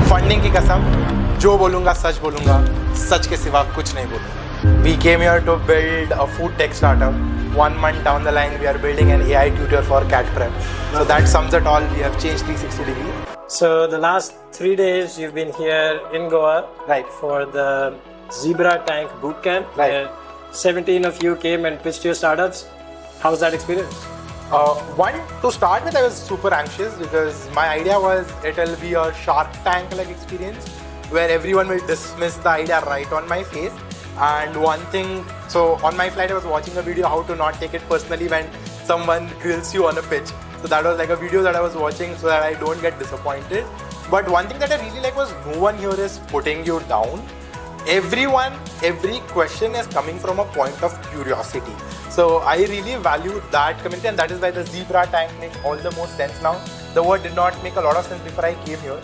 Funding की कसम, जो बोलूँगा सच बोलूँगा, सच के सिवा कुछ नहीं बोलूँगा. We came here to build a food tech startup. 1 month down the line, we are building an AI tutor for cat prep. So that sums it all. We have changed 360 degrees. So the last 3 days you've been here in Goa, Right. for the Zebra Tank bootcamp. Right. Where 17 of you came and pitched your startups. How was that experience? One, to start with, I was super anxious because my idea was it'll be a Shark Tank like experience where everyone will dismiss the idea right on my face. And one thing, so on my flight I was watching a video how to not take it personally when someone grills you on a pitch. So that was like a video that I was watching so that I don't get disappointed. But one thing that I really like was no one here is putting you down. Every question is coming from a point of curiosity. So I really value that community, and that is why the Zebra Tank makes all the more sense now. The word did not make a lot of sense before I came here.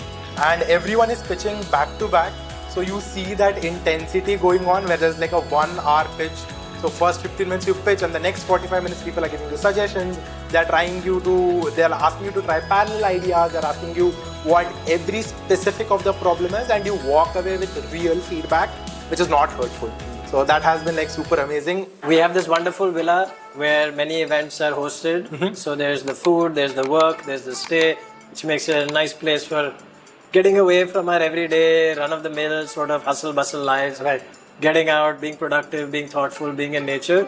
And everyone is pitching back to back. So you see that intensity going on where there's like a 1 hour pitch. So first 15 minutes you pitch and the next 45 minutes people are giving you suggestions. They're asking you to try parallel ideas. They're asking you what every specific of the problem is, and you walk away with real feedback, which is not hurtful. So that has been like super amazing. We have this wonderful villa where many events are hosted. So there's the food, there's the work, there's the stay, which makes it a nice place for getting away from our everyday run-of-the-mill sort of hustle-bustle lives. Right. Getting out, being productive, being thoughtful, being in nature.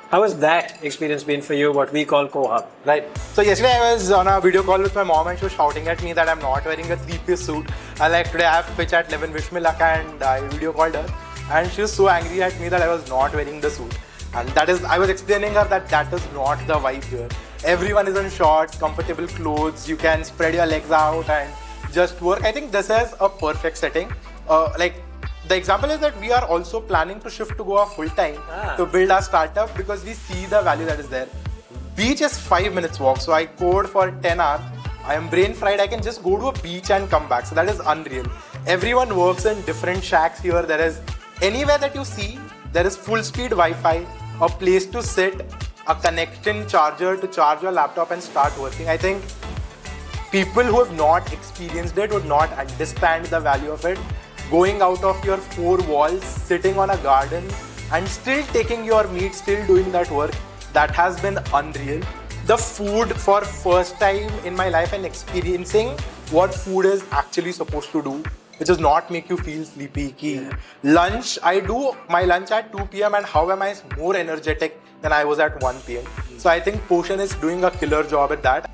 How has that experience been for you, what we call Cohort? Right. So yesterday I was on a video call with my mom and she was shouting at me that I'm not wearing a 3-piece suit. And like today I have pitch at 11, wish me luck, and I video called her. And she was so angry at me that I was not wearing the suit. And I was explaining her that is not the vibe here. Everyone is in shorts, comfortable clothes, you can spread your legs out and just work. I think this is a perfect setting. The example is that we are also planning to shift to Goa full time to build our startup because we see the value that is there. Beach is 5 minutes walk, so I code for 10 hours. I am brain fried, I can just go to a beach and come back. So that is unreal. Everyone works in different shacks here. There is anywhere that you see, there is full speed Wi-Fi, a place to sit, a connection charger to charge your laptop and start working. I think people who have not experienced it would not understand the value of it. Going out of your 4 walls, sitting on a garden and still taking your meat, still doing that work, that has been unreal. The food for first time in my life and experiencing what food is actually supposed to do, which is not make you feel sleepy. Lunch, I do my lunch at 2 p.m. and how am I more energetic than I was at 1 p.m. So I think Potion is doing a killer job at that.